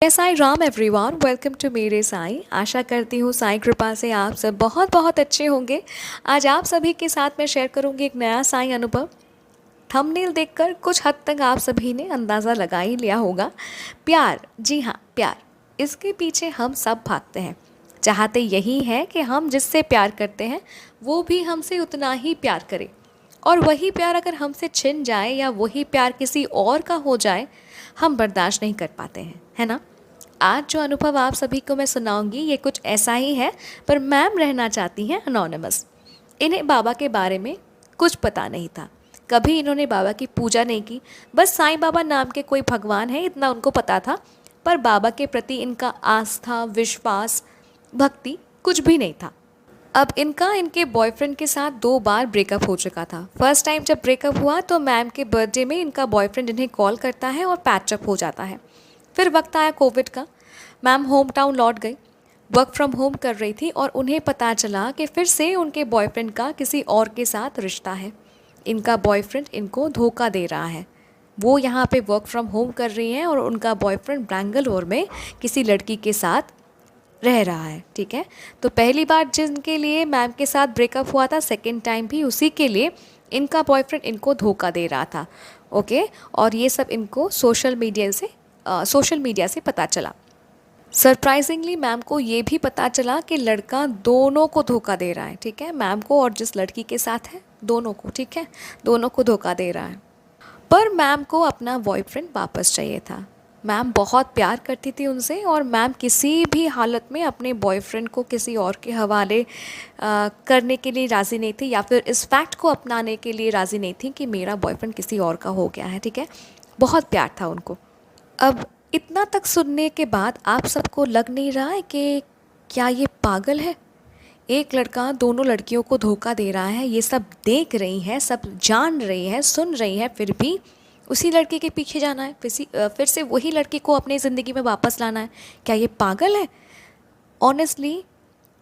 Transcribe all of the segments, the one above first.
जय Sai Ram everyone, welcome to मेरे साई। आशा करती हूँ साई कृपा से आप सब बहुत बहुत अच्छे होंगे। आज आप सभी के साथ मैं शेयर करूँगी एक नया साई अनुभव। थंबनेल देखकर कुछ हद तक आप सभी ने अंदाज़ा लगा ही लिया होगा। प्यार, जी हाँ प्यार, इसके पीछे हम सब भागते हैं। चाहते यही है कि हम जिससे प्यार करते हैं वो भी हमसे उतना ही प्यार करे, और वही प्यार अगर हमसे छिन जाए या वही प्यार किसी और का हो जाए, हम बर्दाश्त नहीं कर पाते हैं, है ना। आज जो अनुभव आप सभी को मैं सुनाऊंगी ये कुछ ऐसा ही है, पर मैम रहना चाहती हैं अनोनिमस। इन्हें बाबा के बारे में कुछ पता नहीं था, कभी इन्होंने बाबा की पूजा नहीं की। बस साईं बाबा नाम के कोई भगवान है इतना उनको पता था, पर बाबा के प्रति इनका आस्था, विश्वास, भक्ति कुछ भी नहीं था। अब इनका इनके बॉयफ्रेंड के साथ 2 बार ब्रेकअप हो चुका था। फर्स्ट टाइम जब ब्रेकअप हुआ तो मैम के बर्थडे में इनका बॉयफ्रेंड इन्हें कॉल करता है और पैचअप हो जाता है। फिर वक्त आया कोविड का, मैम होम टाउन लौट गई, वर्क फ्रॉम होम कर रही थी और उन्हें पता चला कि फिर से उनके बॉयफ्रेंड का किसी और के साथ रिश्ता है। इनका बॉयफ्रेंड इनको धोखा दे रहा है। वो यहाँ पे वर्क फ्रॉम होम कर रही हैं और उनका बॉयफ्रेंड बेंगलोर में किसी लड़की के साथ रह रहा है। ठीक है, तो पहली बार जिनके लिए मैम के साथ ब्रेकअप हुआ था, सेकेंड टाइम भी उसी के लिए इनका बॉयफ्रेंड इनको धोखा दे रहा था। ओके, और ये सब इनको सोशल मीडिया से पता चला। सरप्राइजिंगली मैम को ये भी पता चला कि लड़का दोनों को धोखा दे रहा है। ठीक है, मैम को और जिस लड़की के साथ है दोनों को, ठीक है, दोनों को धोखा दे रहा है। पर मैम को अपना बॉयफ्रेंड वापस चाहिए था। मैम बहुत प्यार करती थी उनसे और मैम किसी भी हालत में अपने बॉयफ्रेंड को किसी और के हवाले करने के लिए राज़ी नहीं थी, या फिर इस फैक्ट को अपनाने के लिए राज़ी नहीं थी कि मेरा बॉयफ्रेंड किसी और का हो गया है। ठीक है, बहुत प्यार था उनको। अब इतना तक सुनने के बाद आप सबको लग नहीं रहा है कि क्या ये पागल है? एक लड़का दोनों लड़कियों को धोखा दे रहा है, ये सब देख रही हैं, सब जान रही हैं, सुन रही हैं, फिर भी उसी लड़के के पीछे जाना है, फिर से वही लड़की को अपनी ज़िंदगी में वापस लाना है। क्या ये पागल है? ऑनेस्टली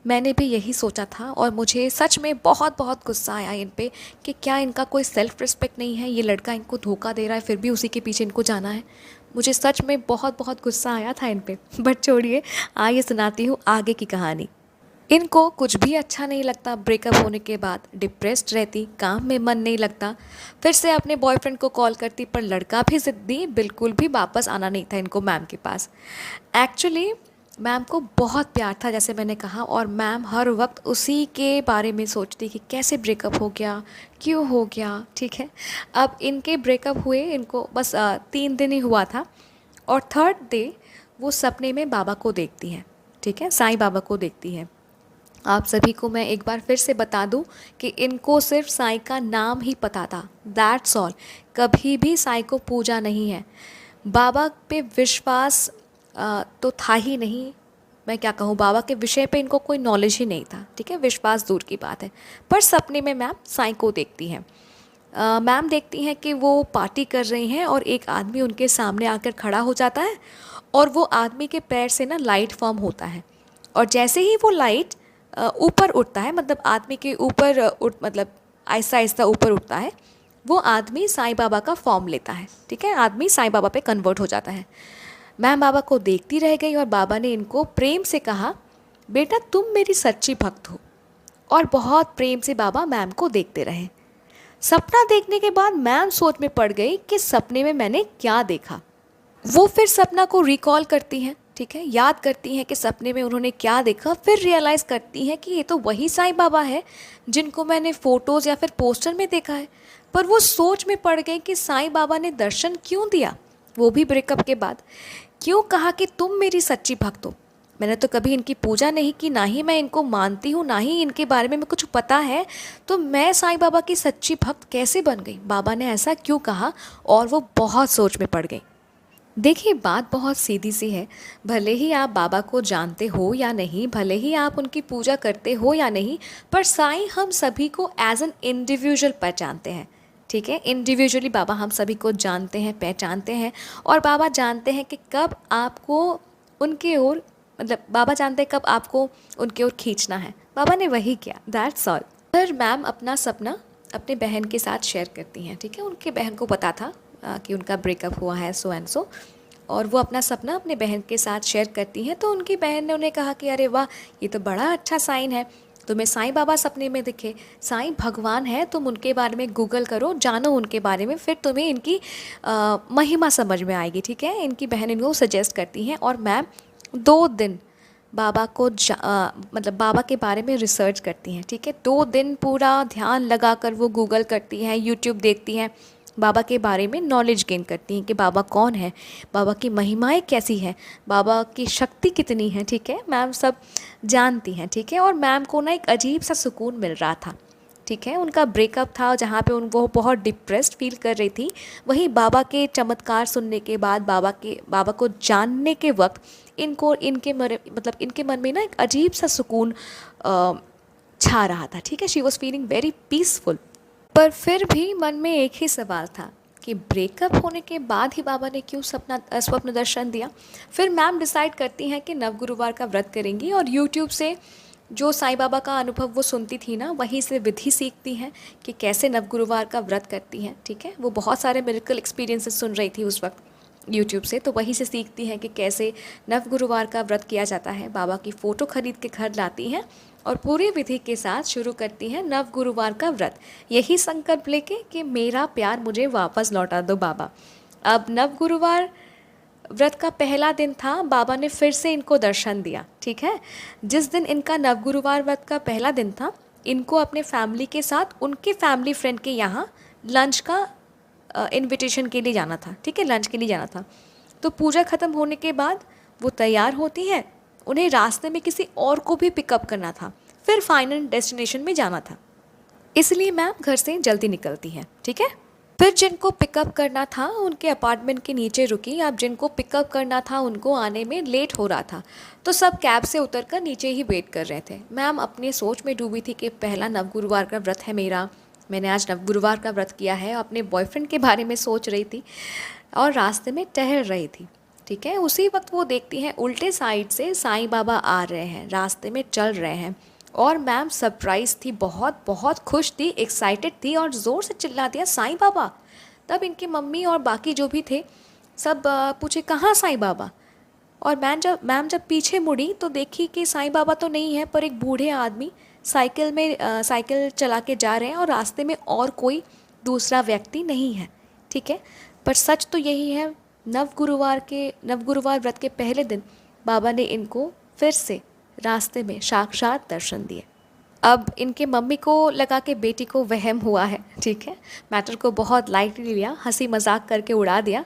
मैंने भी यही सोचा था और मुझे सच में बहुत बहुत गुस्सा आया इन पे कि क्या इनका कोई सेल्फ़ रिस्पेक्ट नहीं है? ये लड़का इनको धोखा दे रहा है, फिर भी उसी के पीछे इनको जाना है। मुझे सच में बहुत बहुत गुस्सा आया था इन पे। बट छोड़िए, आइए सुनाती हूँ आगे की कहानी। इनको कुछ भी अच्छा नहीं लगता। ब्रेकअप होने के बाद डिप्रेस्ड रहती, काम में मन नहीं लगता, फिर से अपने बॉयफ्रेंड को कॉल करती, पर लड़का भी ज़िद्दी, बिल्कुल भी वापस आना नहीं था इनको मैम के पास। एक्चुअली मैम को बहुत प्यार था जैसे मैंने कहा, और मैम हर वक्त उसी के बारे में सोचती कि कैसे ब्रेकअप हो गया, क्यों हो गया। ठीक है, अब इनके ब्रेकअप हुए इनको बस 3 दिन ही हुआ था, और थर्ड डे वो सपने में बाबा को देखती हैं। ठीक है, साईं बाबा को देखती हैं। आप सभी को मैं एक बार फिर से बता दूं कि इनको सिर्फ साईं का नाम ही पता था, दैट्स ऑल। कभी भी साईं को पूजा नहीं है, बाबा पे विश्वास तो था ही नहीं। मैं क्या कहूँ, बाबा के विषय पे इनको कोई नॉलेज ही नहीं था। ठीक है, विश्वास दूर की बात है। पर सपने में मैम साईं को देखती हैं। मैम देखती हैं कि वो पार्टी कर रही हैं और एक आदमी उनके सामने आकर खड़ा हो जाता है, और वो आदमी के पैर से ना लाइट फॉर्म होता है, और जैसे ही वो लाइट ऊपर उठता है, मतलब आदमी के ऊपर मतलब आहिस्ता आहिस्ता ऊपर उठता है, वो आदमी साईं बाबा का फॉर्म लेता है। ठीक है, आदमी साईं बाबा पे कन्वर्ट हो जाता है। मैम बाबा को देखती रह गई और बाबा ने इनको प्रेम से कहा, बेटा तुम मेरी सच्ची भक्त हो। और बहुत प्रेम से बाबा मैम को देखते रहे। सपना देखने के बाद मैम सोच में पड़ गई कि सपने में मैंने क्या देखा। वो फिर सपना को रिकॉल करती हैं। ठीक है, याद करती हैं कि सपने में उन्होंने क्या देखा, फिर रियलाइज़ करती हैं कि ये तो वही साईं बाबा है जिनको मैंने फ़ोटोज़ या फिर पोस्टर में देखा है। पर वो सोच में पड़ गई कि साईं बाबा ने दर्शन क्यों दिया, वो भी ब्रेकअप के बाद। क्यों कहा कि तुम मेरी सच्ची भक्त हो? मैंने तो कभी इनकी पूजा नहीं की, ना ही मैं इनको मानती हूँ, ना ही इनके बारे में कुछ पता है, तो मैं साईं बाबा की सच्ची भक्त कैसे बन गई? बाबा ने ऐसा क्यों कहा? और वो बहुत सोच में पड़ गई। देखिए, बात बहुत सीधी सी है। भले ही आप बाबा को जानते हो या नहीं, भले ही आप उनकी पूजा करते हो या नहीं, पर साईं हम सभी को एज एन इंडिविजुअल पहचानते हैं। ठीक है, इंडिविजुअली बाबा हम सभी को जानते हैं, पहचानते हैं, और बाबा जानते हैं कि कब आपको उनके ओर, मतलब बाबा जानते हैं कब आपको उनके ओर खींचना है। बाबा ने वही किया, दैट्स ऑल। फिर मैम अपना सपना अपने बहन के साथ शेयर करती हैं। ठीक है, उनके बहन को पता था कि उनका ब्रेकअप हुआ है, सो एंड सो। और वो अपना सपना अपने बहन के साथ शेयर करती हैं। तो उनकी बहन ने उन्हें कहा कि अरे वाह, ये तो बड़ा अच्छा साइन है, तुम्हें साईं बाबा सपने में दिखे, साईं भगवान है, तुम उनके बारे में गूगल करो, जानो उनके बारे में, फिर तुम्हें इनकी महिमा समझ में आएगी। ठीक है, इनकी बहन इनको सजेस्ट करती हैं और मैम 2 दिन बाबा को मतलब बाबा के बारे में रिसर्च करती हैं। ठीक है, 2 दिन पूरा ध्यान लगा कर वो गूगल करती हैं, यूट्यूब देखती हैं, बाबा के बारे में नॉलेज गेन करती हैं कि बाबा कौन है, बाबा की महिमाएं कैसी हैं, बाबा की शक्ति कितनी है। ठीक है, मैम सब जानती हैं। ठीक है, और मैम को ना एक अजीब सा सुकून मिल रहा था। ठीक है, उनका ब्रेकअप था जहाँ पे वो बहुत डिप्रेस्ड फील कर रही थी, वहीं बाबा के चमत्कार सुनने के बाद, बाबा को जानने के वक्त इनके मन में ना एक अजीब सा सुकून छा रहा था। ठीक है, she was feeling very peaceful. पर फिर भी मन में एक ही सवाल था कि ब्रेकअप होने के बाद ही बाबा ने क्यों स्वप्न दर्शन दिया। फिर मैम डिसाइड करती हैं कि नवगुरुवार का व्रत करेंगी और यूट्यूब से जो साईं बाबा का अनुभव वो सुनती थी ना, वहीं से विधि सीखती हैं कि कैसे नवगुरुवार का व्रत करती हैं। ठीक है, वो बहुत सारे मिरेकल एक्सपीरियंसेस सुन रही थी उस वक्त यूट्यूब से, तो वहीं से सीखती हैं कि कैसे नवगुरुवार का व्रत किया जाता है। बाबा की फ़ोटो खरीद के घर लाती हैं और पूरी विधि के साथ शुरू करती हैं नवगुरुवार का व्रत, यही संकल्प लेके कि मेरा प्यार मुझे वापस लौटा दो बाबा। अब नवगुरुवार व्रत का पहला दिन था, बाबा ने फिर से इनको दर्शन दिया। ठीक है, जिस दिन इनका नवगुरुवार व्रत का पहला दिन था, इनको अपने फैमिली के साथ उनके फैमिली फ्रेंड के यहाँ लंच का इनविटेशन के लिए जाना था। ठीक है, लंच के लिए जाना था। तो पूजा ख़त्म होने के बाद वो तैयार होती हैं, उन्हें रास्ते में किसी और को भी पिकअप करना था, फिर फाइनल डेस्टिनेशन में जाना था, इसलिए मैम घर से जल्दी निकलती हैं। ठीक है, फिर जिनको पिकअप करना था उनके अपार्टमेंट के नीचे रुकी। अब जिनको पिकअप करना था उनको आने में लेट हो रहा था, तो सब कैब से उतरकर नीचे ही वेट कर रहे थे। मैम अपने सोच में डूबी थी कि पहला नवगुरुवार का व्रत है मेरा, मैंने आज नवगुरुवार का व्रत किया है, अपने बॉयफ्रेंड के बारे में सोच रही थी और रास्ते में टहल रही थी। ठीक है, उसी वक्त वो देखती हैं उल्टे साइड से साईं बाबा आ रहे हैं, रास्ते में चल रहे हैं, और मैम सरप्राइज थी, बहुत बहुत खुश थी, एक्साइटेड थी और ज़ोर से चिल्ला दिया साईं बाबा। तब इनकी मम्मी और बाकी जो भी थे सब पूछे कहाँ साईं बाबा। और मैम जब पीछे मुड़ी तो देखी कि साईं बाबा तो नहीं है, पर एक बूढ़े आदमी साइकिल चला के जा रहे हैं और रास्ते में और कोई दूसरा व्यक्ति नहीं है। ठीक है, पर सच तो यही है, नवगुरुवार व्रत के पहले दिन बाबा ने इनको फिर से रास्ते में साक्षात दर्शन दिए। अब इनके मम्मी को लगा कि बेटी को वहम हुआ है। ठीक है, मैटर को बहुत लाइटली लिया, हंसी मजाक करके उड़ा दिया,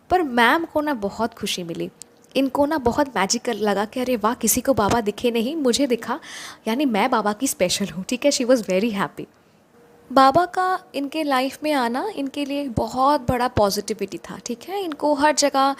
पर मैम को ना बहुत खुशी मिली। इनको ना बहुत मैजिकल लगा कि अरे वाह, किसी को बाबा दिखे नहीं, मुझे दिखा, यानी मैं बाबा की स्पेशल हूँ। ठीक है, शी वॉज़ वेरी हैप्पी। बाबा का इनके लाइफ में आना इनके लिए बहुत बड़ा पॉजिटिविटी था। ठीक है, इनको हर जगह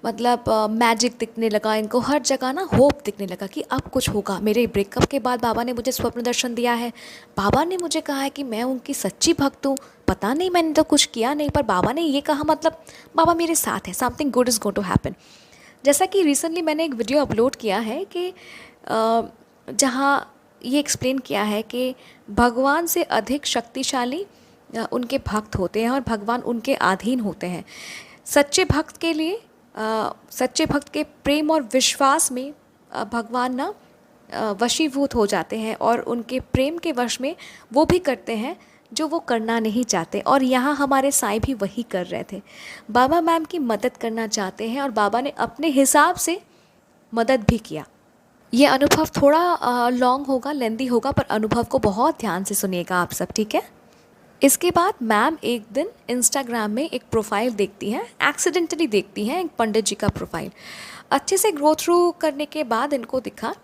मतलब मैजिक दिखने लगा, इनको हर जगह ना होप दिखने लगा कि अब कुछ होगा। मेरे ब्रेकअप के बाद बाबा ने मुझे स्वप्न दर्शन दिया है, बाबा ने मुझे कहा है कि मैं उनकी सच्ची भक्त हूँ, पता नहीं मैंने तो कुछ किया नहीं, पर बाबा ने ये कहा, मतलब बाबा मेरे साथ है, something good is going to happen. जैसा कि रिसेंटली मैंने एक वीडियो अपलोड किया है कि जहाँ ये एक्सप्लेन किया है कि भगवान से अधिक शक्तिशाली उनके भक्त होते हैं और भगवान उनके अधीन होते हैं। सच्चे भक्त के लिए सच्चे भक्त के प्रेम और विश्वास में भगवान ना वशीभूत हो जाते हैं और उनके प्रेम के वश में वो भी करते हैं जो वो करना नहीं चाहते। और यहाँ हमारे साईं भी वही कर रहे थे, बाबा मैम की मदद करना चाहते हैं और बाबा ने अपने हिसाब से मदद भी किया। ये अनुभव थोड़ा लॉन्ग होगा, लेंदी होगा, पर अनुभव को बहुत ध्यान से सुनिएगा आप सब। ठीक है, इसके बाद मैम एक दिन इंस्टाग्राम में एक प्रोफाइल देखती हैं, एक्सीडेंटली देखती हैं एक पंडित जी का प्रोफाइल। अच्छे से ग्रो थ्रू करने के बाद इनको दिखा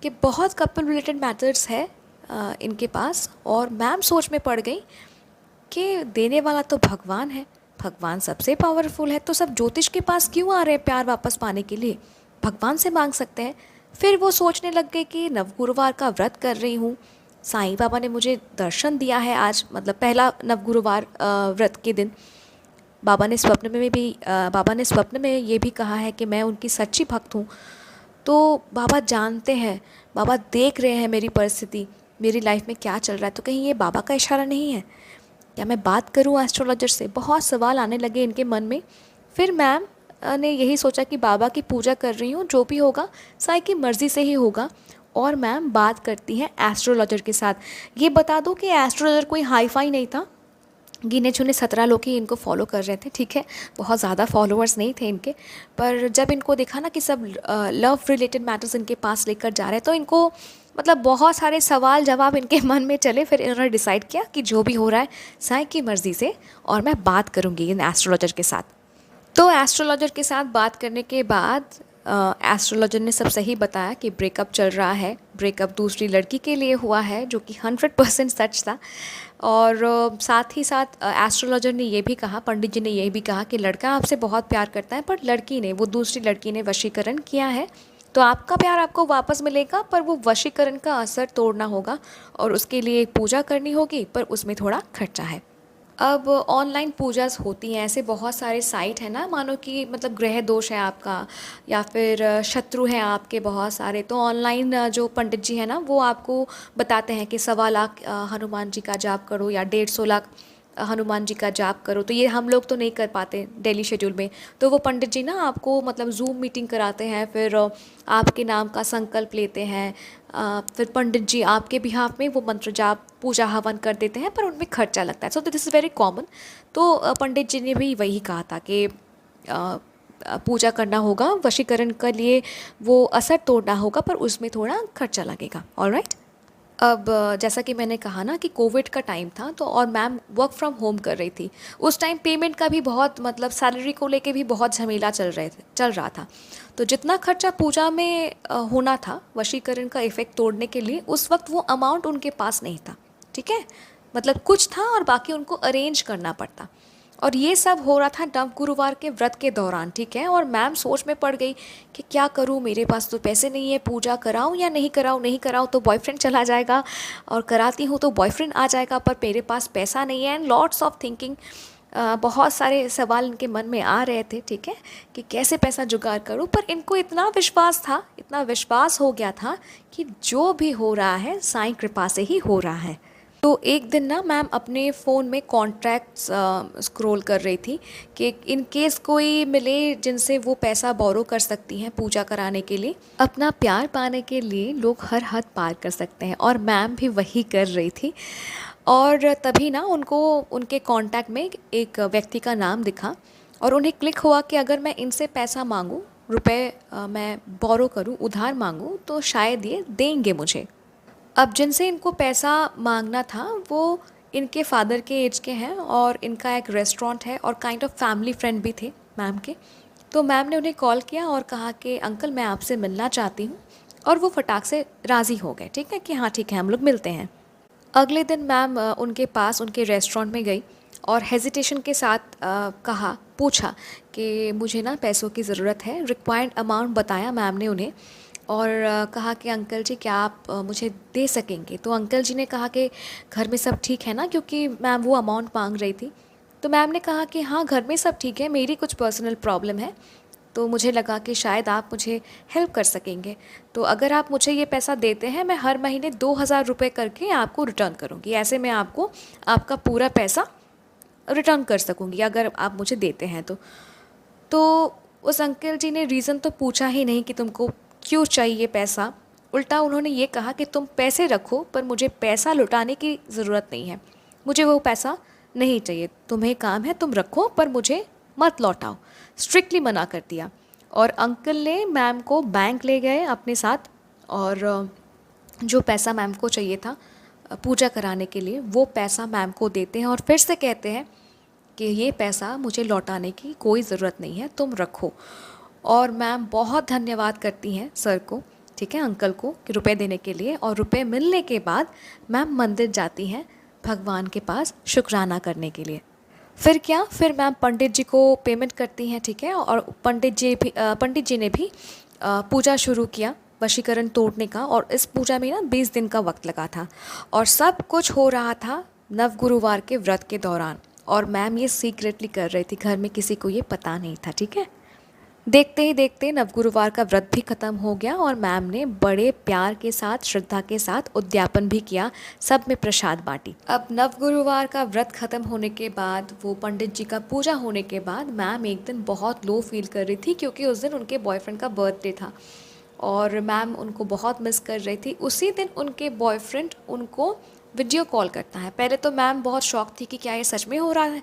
कि बहुत कपल रिलेटेड मैटर्स है इनके पास, और मैम सोच में पड़ गई कि देने वाला तो भगवान है, भगवान सबसे पावरफुल है, तो सब ज्योतिष के पास क्यों आ रहे हैं प्यार वापस पाने के लिए, भगवान से मांग सकते हैं। फिर वो सोचने लग गए कि नवगुरुवार का व्रत कर रही हूँ, साईं बाबा ने मुझे दर्शन दिया है आज, मतलब पहला नवगुरुवार व्रत के दिन बाबा ने स्वप्न में ये भी कहा है कि मैं उनकी सच्ची भक्त हूँ। तो बाबा जानते हैं, बाबा देख रहे हैं मेरी परिस्थिति, मेरी लाइफ में क्या चल रहा है, तो कहीं ये बाबा का इशारा नहीं है क्या, मैं बात करूँ एस्ट्रोलॉजर से। बहुत सवाल आने लगे इनके मन में। फिर मैम ने यही सोचा कि बाबा की पूजा कर रही हूँ, जो भी होगा साईं की मर्ज़ी से ही होगा। और मैम बात करती हैं एस्ट्रोलॉजर के साथ। ये बता दूँ कि एस्ट्रोलॉजर कोई हाई फाई नहीं था, गिने चुने 17 लोग ही इनको फॉलो कर रहे थे, ठीक है, बहुत ज़्यादा फॉलोअर्स नहीं थे इनके। पर जब इनको देखा ना कि सब लव रिलेटेड मैटर्स इनके पास लेकर जा रहे हैं, तो इनको मतलब बहुत सारे सवाल जवाब इनके मन में चले। फिर इन्होंने डिसाइड किया कि जो भी हो रहा है साईं की मर्ज़ी से, और मैं बात करूँगी इन एस्ट्रोलॉजर के साथ। तो एस्ट्रोलॉजर के साथ बात करने के बाद एस्ट्रोलॉजर ने सब सही बताया कि ब्रेकअप चल रहा है, ब्रेकअप दूसरी लड़की के लिए हुआ है, जो कि 100% सच था। और साथ ही साथ एस्ट्रोलॉजर ने ये भी कहा, पंडित जी ने ये भी कहा कि लड़का आपसे बहुत प्यार करता है, पर लड़की ने, वो दूसरी लड़की ने वशीकरण किया है, तो आपका प्यार आपको वापस मिलेगा, पर वो वशीकरण का असर तोड़ना होगा और उसके लिए एक पूजा करनी होगी, पर उसमें थोड़ा खर्चा है। अब ऑनलाइन पूजास होती हैं, ऐसे बहुत सारे साइट हैं ना, मानो कि मतलब ग्रह दोष है आपका या फिर शत्रु हैं आपके बहुत सारे, तो ऑनलाइन जो पंडित जी हैं ना, वो आपको बताते हैं कि 1.25 लाख हनुमान जी का जाप करो या 150 लाख हनुमान जी का जाप करो। तो ये हम लोग तो नहीं कर पाते डेली शेड्यूल में, तो वो पंडित जी ना आपको मतलब जूम मीटिंग कराते हैं, फिर आपके नाम का संकल्प लेते हैं, फिर पंडित जी आपके बिहाफ में वो मंत्र जाप पूजा हवन कर देते हैं, पर उनमें खर्चा लगता है। So this is very common. तो पंडित जी ने भी वही कहा था कि पूजा करना होगा, वशीकरण के लिए वो असर तोड़ना होगा, पर उसमें थोड़ा खर्चा लगेगा। ऑलराइट। अब जैसा कि मैंने कहा ना कि कोविड का टाइम था, तो और मैम वर्क फ्रॉम होम कर रही थी। उस टाइम पेमेंट का भी बहुत मतलब सैलरी को लेके भी बहुत झमेला चल रहा था। तो जितना खर्चा पूजा में होना था वशीकरण का इफ़ेक्ट तोड़ने के लिए, उस वक्त वो अमाउंट उनके पास नहीं था, ठीक है, मतलब कुछ था और बाकी उनको अरेंज करना पड़ता। और ये सब हो रहा था नव गुरुवार के व्रत के दौरान, ठीक है। और मैम सोच में पड़ गई कि क्या करूँ, मेरे पास तो पैसे नहीं है, पूजा कराऊँ या नहीं कराऊँ, नहीं कराऊँ तो बॉयफ्रेंड चला जाएगा, और कराती हूँ तो बॉयफ्रेंड आ जाएगा, पर मेरे पास पैसा नहीं है। एंड लॉट्स ऑफ थिंकिंग, बहुत सारे सवाल इनके मन में आ रहे थे, ठीक है, कि कैसे पैसा जुगाड़ करूँ। पर इनको इतना विश्वास था, इतना विश्वास हो गया था कि जो भी हो रहा है साईं कृपा से ही हो रहा है। तो एक दिन ना मैम अपने फ़ोन में कॉन्ट्रैक्ट्स स्क्रॉल कर रही थी कि इन केस कोई मिले जिनसे वो पैसा बोरो कर सकती हैं पूजा कराने के लिए। अपना प्यार पाने के लिए लोग हर हद पार कर सकते हैं, और मैम भी वही कर रही थी। और तभी ना उनको उनके कांटेक्ट में एक व्यक्ति का नाम दिखा, और उन्हें क्लिक हुआ कि अगर मैं इनसे पैसा मांगूँ, रुपए मैं बोरो करूँ, उधार मांगूँ, तो शायद ये देंगे मुझे। अब जिनसे इनको पैसा मांगना था वो इनके फादर के एज के हैं, और इनका एक रेस्टोरेंट है, और काइंड ऑफ फैमिली फ्रेंड भी थे मैम के। तो मैम ने उन्हें कॉल किया और कहा कि अंकल मैं आपसे मिलना चाहती हूँ, और वो फटाक से राज़ी हो गए, ठीक है, कि हाँ ठीक है हम लोग मिलते हैं। अगले दिन मैम उनके पास उनके रेस्टोरेंट में गई, और हेजिटेशन के साथ पूछा कि मुझे ना पैसों की ज़रूरत है। रिक्वायर्ड अमाउंट बताया मैम ने उन्हें, और कहा कि अंकल जी क्या आप मुझे दे सकेंगे। तो अंकल जी ने कहा कि घर में सब ठीक है ना, क्योंकि मैम वो अमाउंट मांग रही थी। तो मैम ने कहा कि हाँ घर में सब ठीक है, मेरी कुछ पर्सनल प्रॉब्लम है, तो मुझे लगा कि शायद आप मुझे हेल्प कर सकेंगे। तो अगर आप मुझे ये पैसा देते हैं, मैं हर महीने 2000 रुपये करके आपको रिटर्न करूँगी, ऐसे मैं आपको आपका पूरा पैसा रिटर्न कर सकूँगी अगर आप मुझे देते हैं तो उस अंकल जी ने रीज़न तो पूछा ही नहीं कि तुमको क्यों चाहिए पैसा। उल्टा उन्होंने ये कहा कि तुम पैसे रखो, पर मुझे पैसा लौटाने की ज़रूरत नहीं है, मुझे वो पैसा नहीं चाहिए, तुम्हें काम है तुम रखो, पर मुझे मत लौटाओ। स्ट्रिक्टली मना कर दिया। और अंकल ने मैम को बैंक ले गए अपने साथ, और जो पैसा मैम को चाहिए था पूजा कराने के लिए, वो पैसा मैम को देते हैं, और फिर से कहते हैं कि ये पैसा मुझे लौटाने की कोई ज़रूरत नहीं है, तुम रखो। और मैम बहुत धन्यवाद करती हैं सर को, ठीक है, अंकल को, कि रुपए देने के लिए। और रुपए मिलने के बाद मैम मंदिर जाती हैं भगवान के पास शुक्राना करने के लिए। फिर क्या, फिर मैम पंडित जी को पेमेंट करती हैं, ठीक है, और पंडित जी ने भी पूजा शुरू किया वशीकरण तोड़ने का। और इस पूजा में ना 20 दिन का वक्त लगा था, और सब कुछ हो रहा था नव गुरुवार के व्रत के दौरान। और मैम ये सीक्रेटली कर रही थी, घर में किसी को ये पता नहीं था, ठीक है। देखते ही देखते नवगुरुवार का व्रत भी खत्म हो गया और मैम ने बड़े प्यार के साथ, श्रद्धा के साथ उद्यापन भी किया, सब में प्रसाद बांटी। अब नवगुरुवार का व्रत खत्म होने के बाद, वो पंडित जी का पूजा होने के बाद, मैम एक दिन बहुत लो फील कर रही थी क्योंकि उस दिन उनके बॉयफ्रेंड का बर्थडे था और मैम उनको बहुत मिस कर रही थी। उसी दिन उनके बॉयफ्रेंड उनको वीडियो कॉल करता है। पहले तो मैम बहुत शॉक थी कि क्या ये सच में हो रहा है,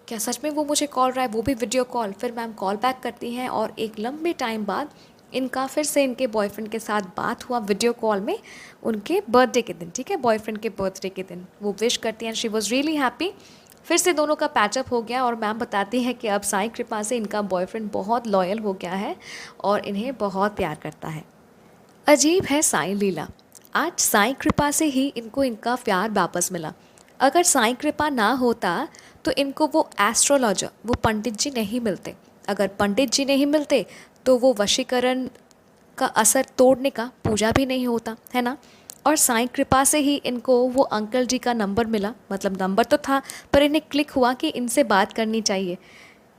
क्या सच में वो मुझे कॉल रहा है, वो भी वीडियो कॉल। फिर मैम कॉल बैक करती हैं और एक लंबे टाइम बाद इनका फिर से इनके बॉयफ्रेंड के साथ बात हुआ वीडियो कॉल में, उनके बर्थडे के दिन, ठीक है, बॉयफ्रेंड के बर्थडे के दिन वो विश करती हैं। She was really happy. फिर से दोनों का पैचअप हो गया और मैम बताती हैं कि अब साईं कृपा से इनका बॉयफ्रेंड बहुत लॉयल हो गया है और इन्हें बहुत प्यार करता है। अजीब है साईं लीला। आज साईं कृपा से ही इनको इनका प्यार वापस मिला। अगर साईं कृपा ना होता तो इनको वो एस्ट्रोलॉजर, वो पंडित जी नहीं मिलते। अगर पंडित जी नहीं मिलते तो वो वशीकरण का असर तोड़ने का पूजा भी नहीं होता, है ना। और साईं कृपा से ही इनको वो अंकल जी का नंबर मिला, मतलब नंबर तो था पर इन्हें क्लिक हुआ कि इनसे बात करनी चाहिए,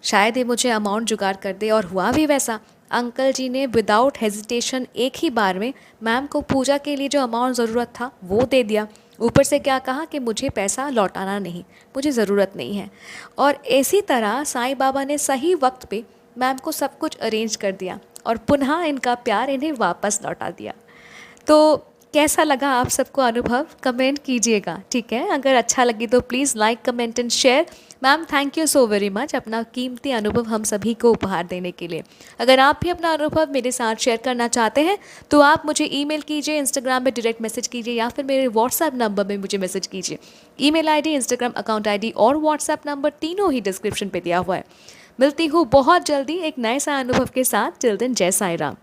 शायद ये मुझे अमाउंट जुगाड़ कर दे। और हुआ भी वैसा। अंकल जी ने विदाउट हेजिटेशन एक ही बार में मैम को पूजा के लिए जो अमाउंट ज़रूरत था वो दे दिया। ऊपर से क्या कहा कि मुझे पैसा लौटाना नहीं, मुझे ज़रूरत नहीं है। और इसी तरह साईं बाबा ने सही वक्त पे मैम को सब कुछ अरेंज कर दिया और पुनः इनका प्यार इन्हें वापस लौटा दिया। तो कैसा लगा आप सबको अनुभव, कमेंट कीजिएगा, ठीक है। अगर अच्छा लगे तो please like, comment and share. Ma'am thank you so very much अपना कीमती अनुभव हम सभी को उपहार देने के लिए। अगर आप भी अपना अनुभव मेरे साथ शेयर करना चाहते हैं तो आप मुझे ईमेल कीजिए, इंस्टाग्राम में डायरेक्ट मैसेज कीजिए या फिर मेरे व्हाट्सएप नंबर में मुझे मैसेज कीजिए। Email ID, Instagram account ID और व्हाट्सएप नंबर तीनों ही डिस्क्रिप्शन पे दिया हुआ है। मिलती हूँ बहुत जल्दी एक नए सा अनुभव के साथ। टिल देन जय साईं राम।